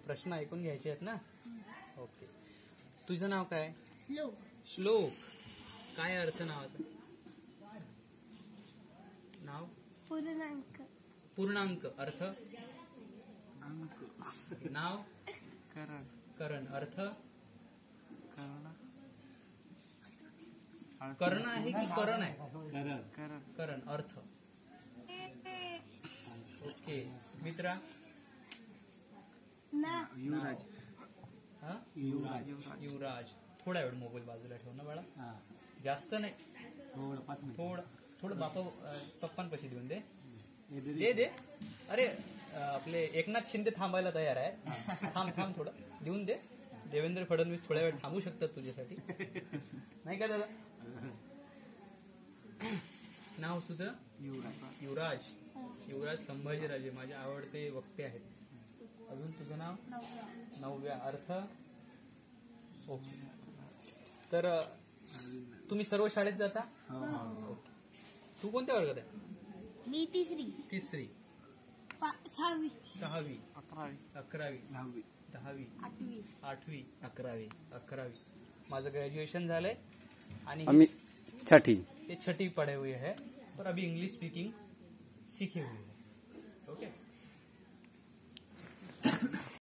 प्रश्न ऐकून घ्यायचे आहेत ना? ओके. तुझं नाव काय? श्लोक. श्लोक. काय अर्थ नावाचा? नाव पूर्णांक. पूर्णांक. अर्थ? नाव करण. करण. अर्थ? करण. कर्ण आहे की करण आहे? करण. करण. अर्थ? ओके. मित्रा? ना. युवराज. हा? युवराज. युवराज. थोडा वेळ मोबाईल बाजूला ठेव ना बाळा. जास्त नाही, थोडं थोडं पप्पांपाशी देऊन दे. दे. अरे आपले एकनाथ शिंदे थांबायला तयार आहे. थांब थोडं देऊन दे. देवेंद्र फडणवीस थोड्या वेळ थांबू शकतात तुझ्यासाठी, नाही का दादा? नाव तुझं? युवराज. युवराज. युवराज संभाजीराजे माझे आवडते वक्ते आहेत. अजून तुझं नाव? नवव्या. अर्थ? ओके. तर तुम्ही सर्व शाळेत जाता? ओके. तू कोणत्या वर्गात आहे? मी तिसरी. तिसरी. 6वी. 6वी. 11वी. 11वी. 10वी. 10वी. 8वी. 8वी. 11वी. माझं ग्रेजुएशन झालंय आणि अभी छठी. ये छठी पढ़े हुए हैं और अभी इंग्लिश स्पीकिंग सीखे हुए हैं. ओके.